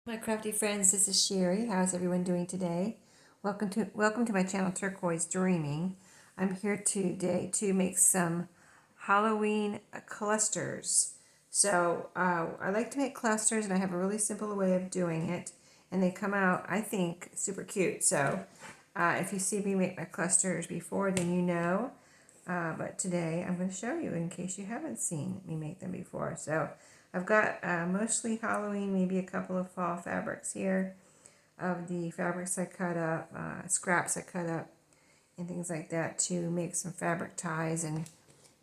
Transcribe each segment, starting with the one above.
My crafty friends, this is Sheree. How's everyone doing today? Welcome to my channel, Turquoise Dreaming. I'm here today to make some Halloween clusters. So I like to make clusters, and I have a really simple way of doing it, and they come out, I think, super cute. So if you see me make my clusters before, then you know. But today I'm going to show you in case you haven't seen me make them before. So I've got mostly Halloween, maybe a couple of fall fabrics here of the fabrics I cut up, scraps I cut up, and things like that to make some fabric ties and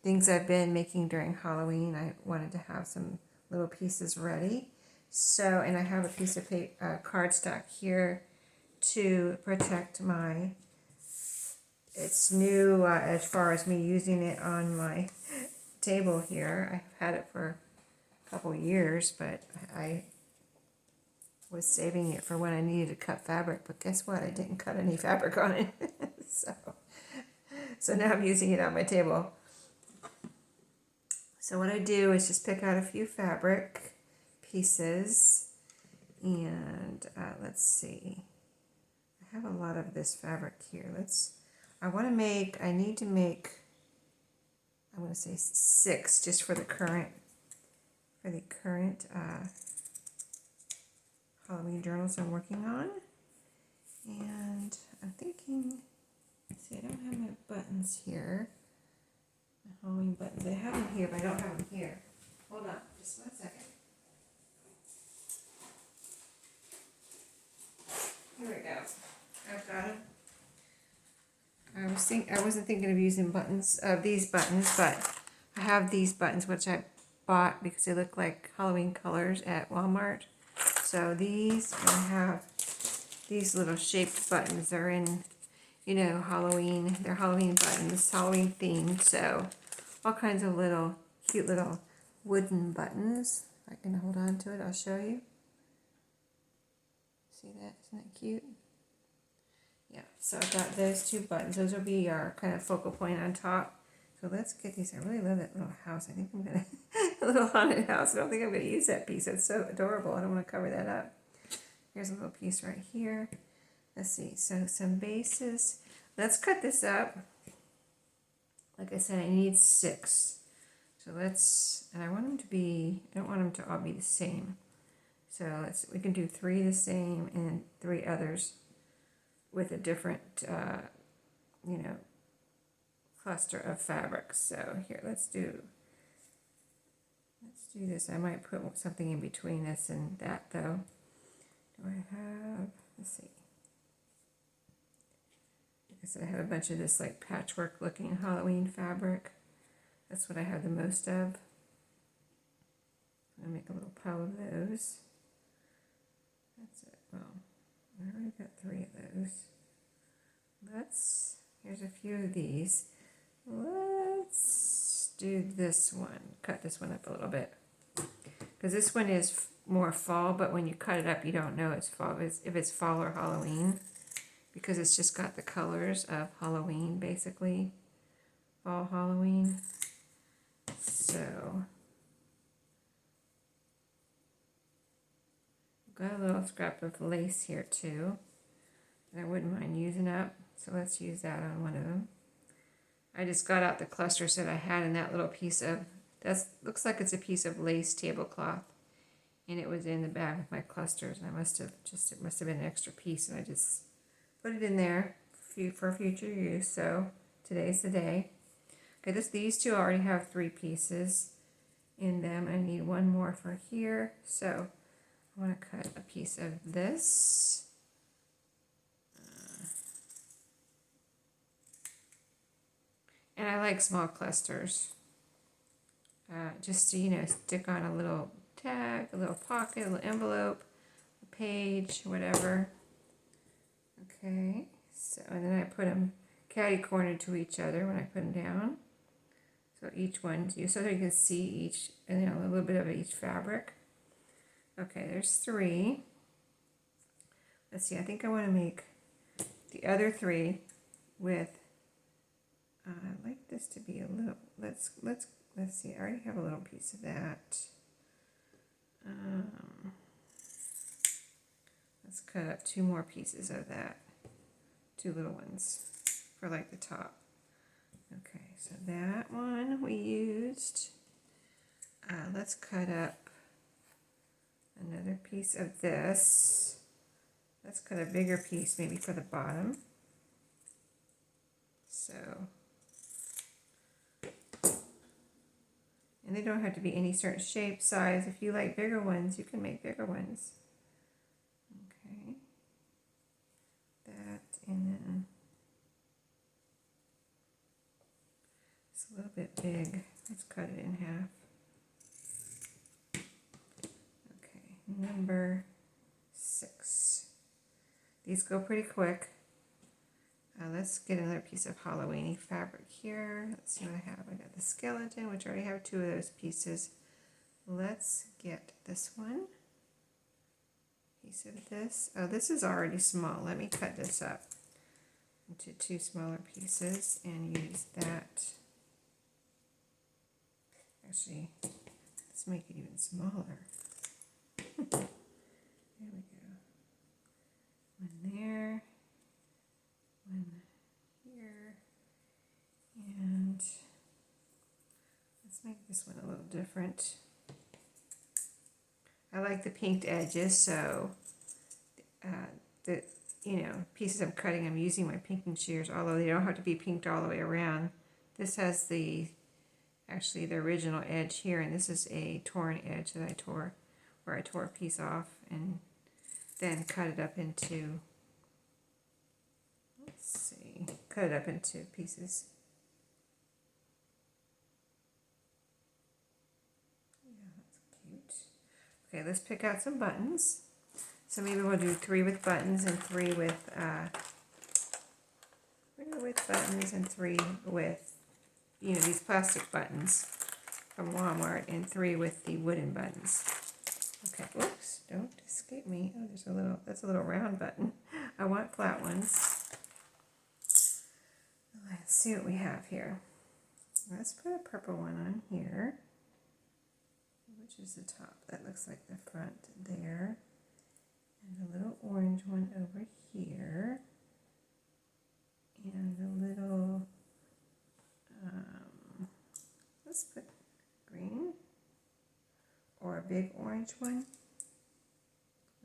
things I've been making during Halloween. I wanted to have some little pieces ready. So, and I have a piece of cardstock here to protect my, it's new as far as me using it on my table here. I've had it for couple years, but I was saving it for when I needed to cut fabric, but guess what? I didn't cut any fabric on it. so now I'm using it on my table. So what I do is just pick out a few fabric pieces, and let's see. I have a lot of this fabric here. I need to make, I'm going to say 6 just for the current Halloween journals I'm working on. And I'm thinking, see, I don't have my buttons here. My Halloween buttons. I have them here, but I don't have them here. Hold on, just 1 second. Here we go. I've got them. I wasn't thinking of using these buttons, but I have these buttons, which I bought because they look like Halloween colors at Walmart. So these, I have these little shaped buttons. They're in, Halloween. They're Halloween buttons, Halloween themed. So all kinds of little, cute little wooden buttons. I can hold on to it. I'll show you. See that? Isn't that cute? Yeah, so I've got those 2 buttons. Those will be our kind of focal point on top. So let's get these. I really love that little house. I think I'm going to, a little haunted house. I don't think I'm going to use that piece. It's so adorable. I don't want to cover that up. Here's a little piece right here. Let's see. So some bases. Let's cut this up. Like I said, I need 6. So and I want them to be, I don't want them to all be the same. So we can do 3 the same and 3 others with a different, cluster of fabrics. So here, let's do this. I might put something in between this and that, though. Do I have, let's see. Like I said, I have a bunch of this like patchwork looking Halloween fabric. That's what I have the most of. I'm going to make a little pile of those. That's it. Well, I already got 3 of those. Here's a few of these. Let's do this one. Cut this one up a little bit. Because this one is more fall, but when you cut it up, you don't know it's fall, if it's fall or Halloween. Because it's just got the colors of Halloween, basically. Fall Halloween. So, I've got a little scrap of lace here too that I wouldn't mind using up. So let's use that on one of them. I just got out the clusters that I had in that little piece of, looks like it's a piece of lace tablecloth. And it was in the bag with my clusters. And it must have been an extra piece. And I just put it in there for future use. So today's the day. Okay, these 2 already have 3 pieces in them. I need 1 more for here. So I want to cut a piece of this. And I like small clusters. Just to, stick on a little tag, a little pocket, a little envelope, a page, whatever. Okay, so, and then I put them catty-cornered to each other when I put them down. So each one, so that you can see each, and a little bit of each fabric. Okay, there's 3. Let's see, I think I want to make the other 3 with, I'd like this to be a little, let's see, I already have a little piece of that. Let's cut up 2 more pieces of that, 2 little ones for like the top. Okay, so that one we used. Let's cut up another piece of this. Let's cut a bigger piece maybe for the bottom. So, and they don't have to be any certain shape, size. If you like bigger ones, you can make bigger ones. Okay, that, and then it's a little bit big. Let's cut it in half. Okay, number 6. These go pretty quick. Let's get another piece of Halloween-y fabric here. Let's see what I have. I got the skeleton, which I already have 2 of those pieces. Let's get this one. Piece of this. Oh, this is already small. Let me cut this up into 2 smaller pieces and use that. Actually, let's make it even smaller. There we go. One there. One here, and let's make this one a little different. I like the pinked edges, so the pieces I'm cutting, I'm using my pinking shears, although they don't have to be pinked all the way around. This has actually the original edge here, and this is a torn edge that I tore, where I tore a piece off and then cut it up into, let's see, cut it up into pieces. Yeah, that's cute. Okay, let's pick out some buttons. So maybe we'll do 3 with buttons and 3 with buttons and 3 with, these plastic buttons from Walmart, and 3 with the wooden buttons. Okay, whoops, don't escape me. Oh, that's a little round button. I want flat ones. Let's see what we have here. Let's put a purple one on here, which is the top. That looks like the front there. And a little orange one over here. And a little, let's put green. Or a big orange one.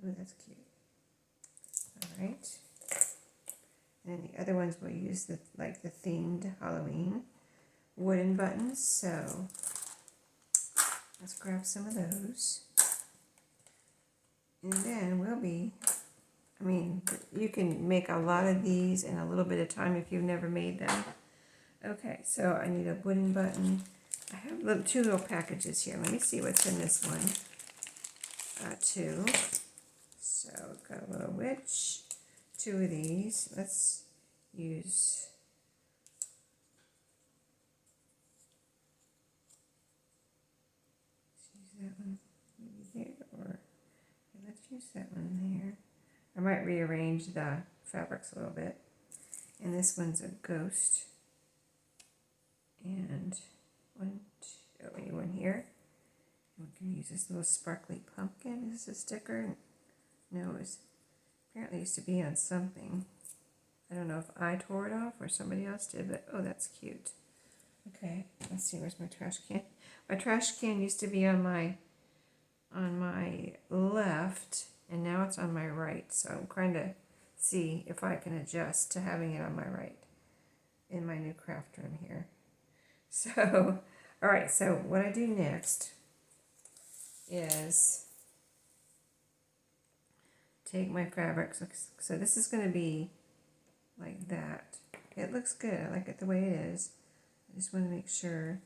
Ooh, that's cute. Alright. And then the other ones we'll use the themed Halloween wooden buttons. So let's grab some of those. And then you can make a lot of these in a little bit of time if you've never made them. Okay, so I need a wooden button. I have 2 little packages here. Let me see what's in this one. 2. So we've got a little witch. 2 of these. Let's use that one maybe there, or let's use that one there. I might rearrange the fabrics a little bit. And this one's a ghost. And we need one here. And we can use this little sparkly pumpkin. Is this a sticker? No, apparently used to be on something. I don't know if I tore it off or somebody else did, but oh, that's cute. Okay, let's see, where's my trash can? My trash can used to be on my left, and now it's on my right. So I'm trying to see if I can adjust to having it on my right in my new craft room here. So, all right, so what I do next is take my fabrics. So this is going to be like that. It looks good. I like it the way it is. I just want to make sure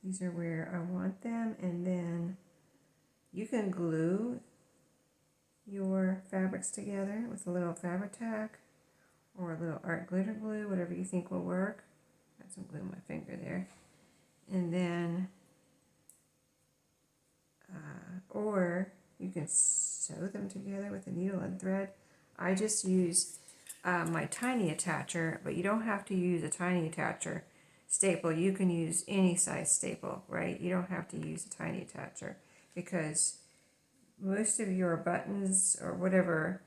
these are where I want them, and then you can glue your fabrics together with a little fabric tack or a little art glitter glue, whatever you think will work. Got some glue on my finger there. And then, or you can sew them together with a needle and thread. I just use my tiny attacher, but you don't have to use a tiny attacher staple. You can use any size staple, right? You don't have to use a tiny attacher, because most of your buttons or whatever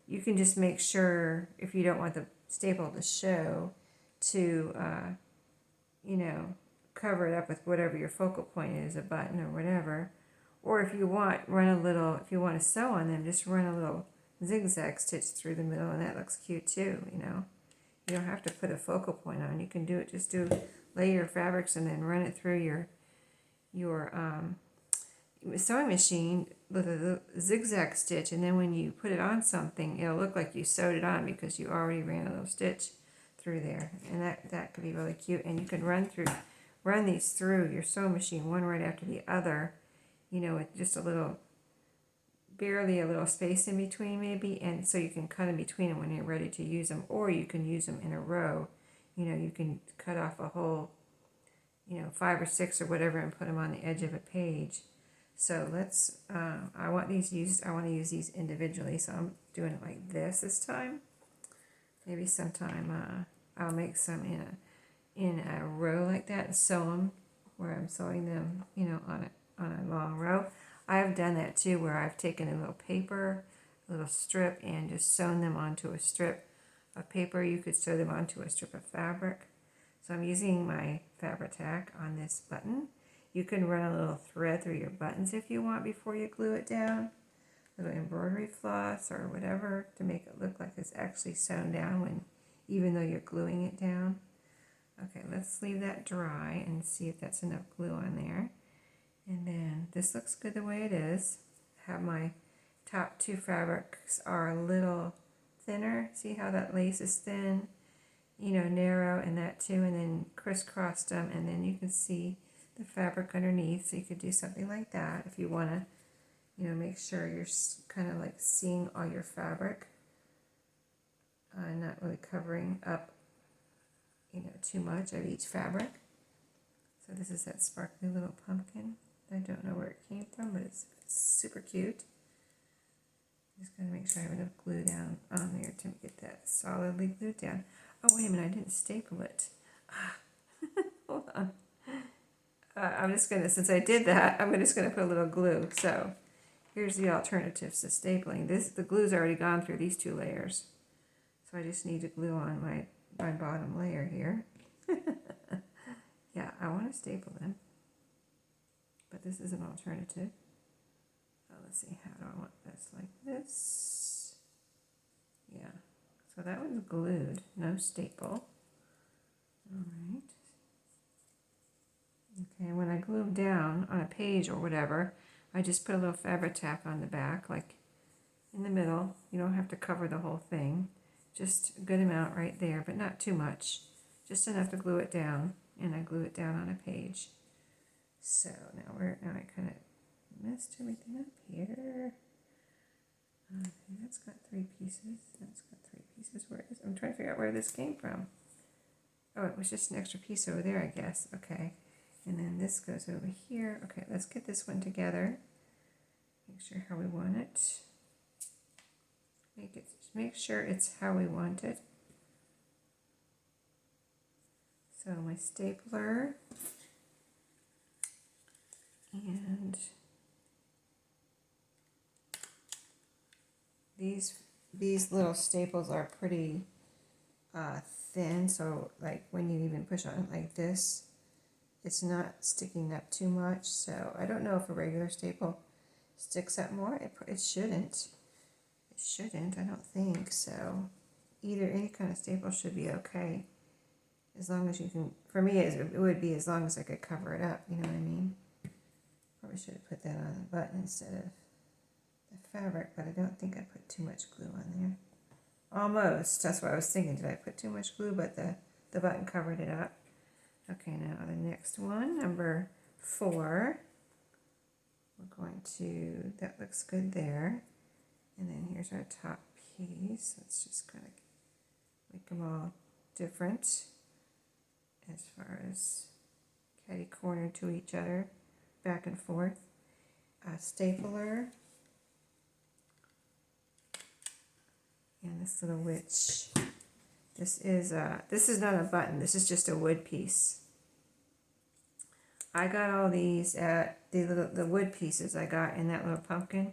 you can just make sure, if you don't want the staple to show, to, you know, cover it up with whatever your focal point is, a button or whatever. Or if you want, if you want to sew on them, just run a little zigzag stitch through the middle, and that looks cute too, you know. You don't have to put a focal point on. You can do it, just lay your fabrics and then run it through your sewing machine with a zigzag stitch, and then when you put it on something, it'll look like you sewed it on because you already ran a little stitch through there, and that could be really cute. And you can run these through your sewing machine one right after the other, you know, with just barely a little space in between maybe, and so you can cut in between them when you're ready to use them, or you can use them in a row. You know, you can cut off a whole, you know, 5 or 6 or whatever, and put them on the edge of a page. So let's, I want to use these individually, so I'm doing it like this time. Maybe sometime I'll make some in a row like that and sew them where I'm sewing them, you know, on a long row. I've done that too, where I've taken a little paper, a little strip, and just sewn them onto a strip of paper. You could sew them onto a strip of fabric. So I'm using my Fabri-Tac on this button. You can run a little thread through your buttons if you want before you glue it down. A little embroidery floss or whatever to make it look like it's actually sewn down even though you're gluing it down. Okay, let's leave that dry and see if that's enough glue on there. And then this looks good the way it is. Have my top 2 fabrics are a little thinner. See how that lace is thin, you know, narrow, and that too, and then crisscrossed them, and then you can see the fabric underneath. So you could do something like that if you want to, you know, make sure you're kind of like seeing all your fabric, not really covering up, you know, too much of each fabric. So this is that sparkly little pumpkin. I don't know where it came from, but it's super cute. I'm just going to make sure I have enough glue down on there to get that solidly glued down. Oh, wait a minute, I didn't staple it. Hold on. I'm just going to, since I did that, I'm just going to put a little glue. So here's the alternatives to stapling. The glue's already gone through these 2 layers. So I just need to glue on my bottom layer here. Yeah, I want to staple them, but this is an alternative. Let's see, how do I want this? Like this. Yeah, so that one's glued, no staple. All right. Okay, when I glue them down on a page or whatever, I just put a little Fabri-Tac on the back, like in the middle. You don't have to cover the whole thing. Just a good amount right there, but not too much. Just enough to glue it down, and I glue it down on a page. So now I kind of messed everything up here. Okay, that's got 3 pieces. That's got 3 pieces. Where is? I'm trying to figure out where this came from. Oh, it was just an extra piece over there, I guess. Okay, and then this goes over here. Okay, let's get this one together. Make sure how we want it. Make sure it's how we want it. So my stapler, and these little staples are pretty thin, so like when you even push on it like this, it's not sticking up too much. So I don't know if a regular staple sticks up more. It shouldn't. It shouldn't, I don't think so. Any kind of staple should be okay. As long as you can, for me it would be as long as I could cover it up, you know what I mean? Probably should have put that on the button instead of the fabric, but I don't think I put too much glue on there. Almost, that's what I was thinking. Did I put too much glue? But the button covered it up. Okay, now the next one, number 4. We're going to, that looks good there. And then here's our top piece. Let's just kind of make them all different as far as catty corner to each other, back and forth. A stapler. And this little witch. This is not a button. This is just a wood piece. I got all these at the wood pieces I got in that little pumpkin.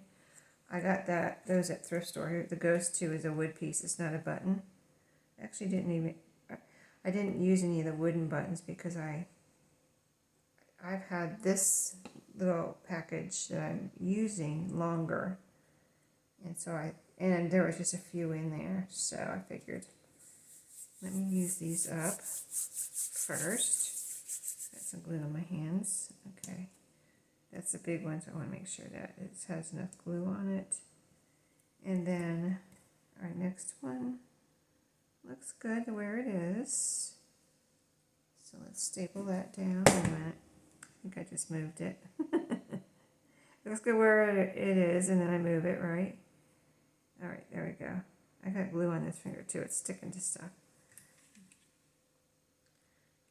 I got those at thrift store here. The Ghost 2 is a wood piece. It's not a button. Actually I didn't use any of the wooden buttons because I've had this little package that I'm using longer. And there was just a few in there. So I figured, let me use these up first. Got some glue on my hands. Okay. That's the big one, so I want to make sure that it has enough glue on it. And then our next one looks good where it is. So let's staple that down. Wait a minute. I think I just moved it. It looks good where it is, and then I move it, right? All right, there we go. I got glue on this finger too. It's sticking to stuff.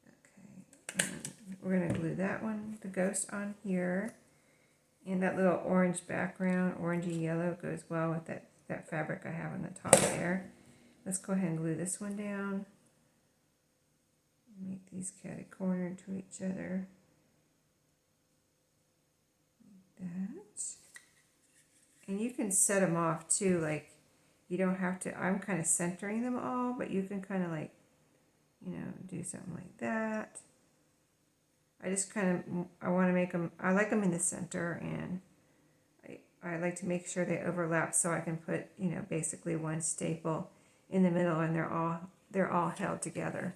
Okay, and we're going to glue that one, the Ghost, on here. And that little orange background, orangey yellow, goes well with that fabric I have on the top there. Let's go ahead and glue this one down. Make these catty-cornered to each other. Like that. And you can set them off too, like you don't have to, I'm kind of centering them all, but you can kind of like, you know, do something like that. I just kind of, I want to make them, I like them in the center, and I like to make sure they overlap so I can put, you know, basically one staple in the middle, and they're all held together.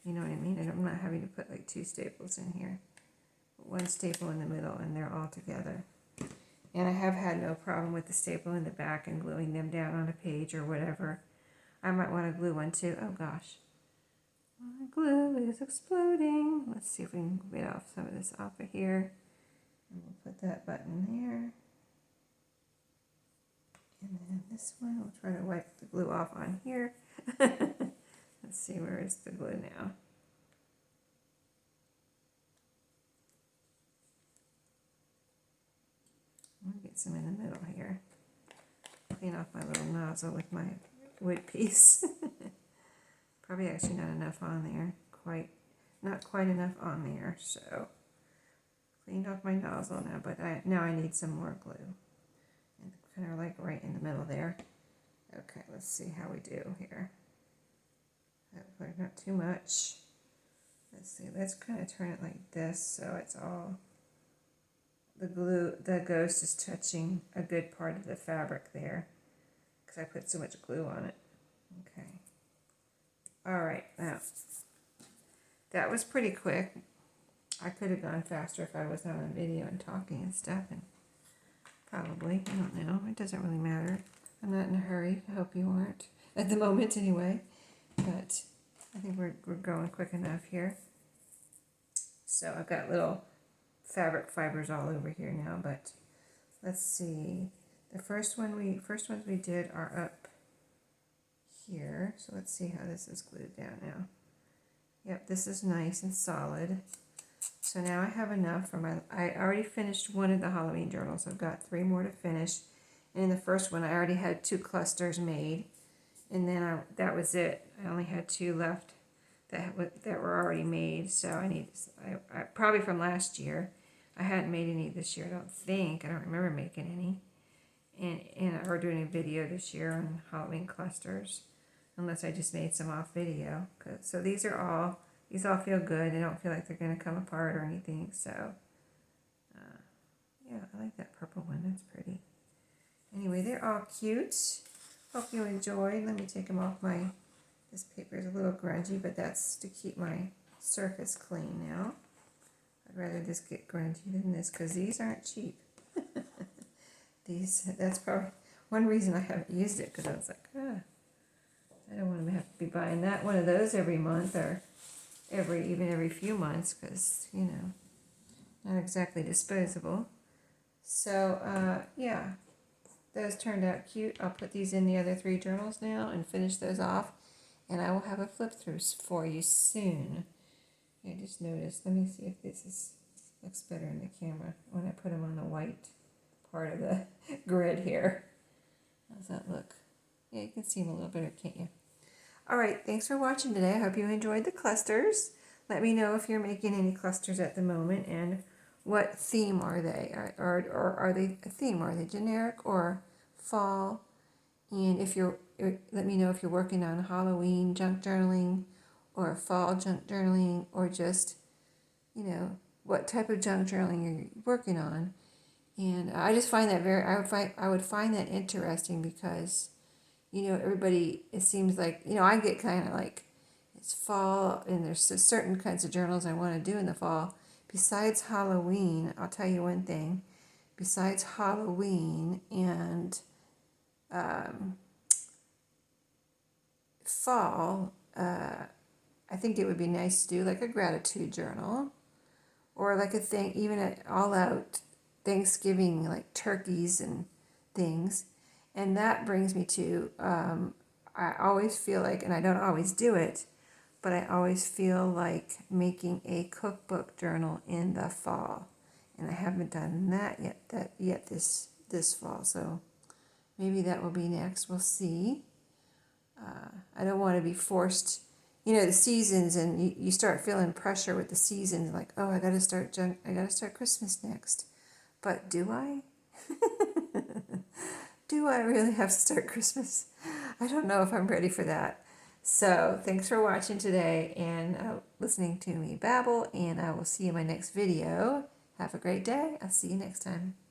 You know what I mean? And I'm not having to put like two staples in here. One staple in the middle, and they're all together. And I have had no problem with the staple in the back and gluing them down on a page or whatever. I might want to glue one too. Oh gosh. My glue is exploding. Let's see if we can get off some of this off of here. And we'll put that button there. And then this one, we'll try to wipe the glue off on here. Let's see, where is the glue now? I'm going to get some in the middle here. Clean off my little nozzle with my wood piece. Probably actually not enough on there. Not quite enough on there. So, cleaned off my nozzle now, but now I need some more glue. And kind of like right in the middle there. Okay, let's see how we do here. Hopefully not too much. Let's see, let's kind of turn it like this so it's all, the Ghost is touching a good part of the fabric there because I put so much glue on it. Okay. All right, now, that was pretty quick. I could have gone faster if I was on a video and talking and stuff, and probably, I don't know, it doesn't really matter. I'm not in a hurry. I hope you aren't, at the moment anyway, but I think we're going quick enough here. So I've got little fabric fibers all over here now, but let's see. The first ones we did are up here. So let's see how this is glued down now. Yep, this is nice and solid. So now I have enough for I already finished one of the Halloween journals. I've got 3 more to finish. And in the first one, I already had 2 clusters made. And then that was it. I only had 2 left that were already made. So I probably from last year. I hadn't made any this year, I don't think. I don't remember making any. And we're doing a video this year on Halloween clusters, unless I just made some off video. So these all feel good. They don't feel like they're going to come apart or anything. So yeah, I like that purple one. That's pretty. Anyway, they're all cute. Hope you enjoyed. Let me take them off this paper is a little grungy, but that's to keep my surface clean now. I'd rather this get grungy than this because these aren't cheap. That's probably one reason I haven't used it, because I was like, I don't want to have to be buying one of those every month or even every few months, because, you know, not exactly disposable. So, yeah, those turned out cute. I'll put these in the other 3 journals now and finish those off, and I will have a flip through for you soon. I just noticed, let me see if this looks better in the camera when I put them on the white part of the grid here. How's that look? Yeah, you can see them a little better, can't you? All right, thanks for watching today. I hope you enjoyed the clusters. Let me know if you're making any clusters at the moment, and what theme are they? Or are they a theme? Are they generic or fall. And if let me know if you're working on Halloween junk journaling or fall junk journaling, or just, what type of junk journaling you're working on. And I just find that I would find that interesting because, everybody, it seems like, I get kind of like, it's fall and there's certain kinds of journals I want to do in the fall. Besides Halloween, I'll tell you one thing. Besides Halloween and fall, I think it would be nice to do like a gratitude journal, or like a thing, even an all out Thanksgiving, like turkeys and things. And that brings me to, I always feel like, and I don't always do it, but I always feel like making a cookbook journal in the fall. And I haven't done that yet this fall. So maybe that will be next. We'll see. I don't want to be forced, the seasons, and you start feeling pressure with the seasons, like, oh, I got to start Christmas next. But do I? Do I really have to start Christmas? I don't know if I'm ready for that. So thanks for watching today and listening to me babble, and I will see you in my next video. Have a great day. I'll see you next time.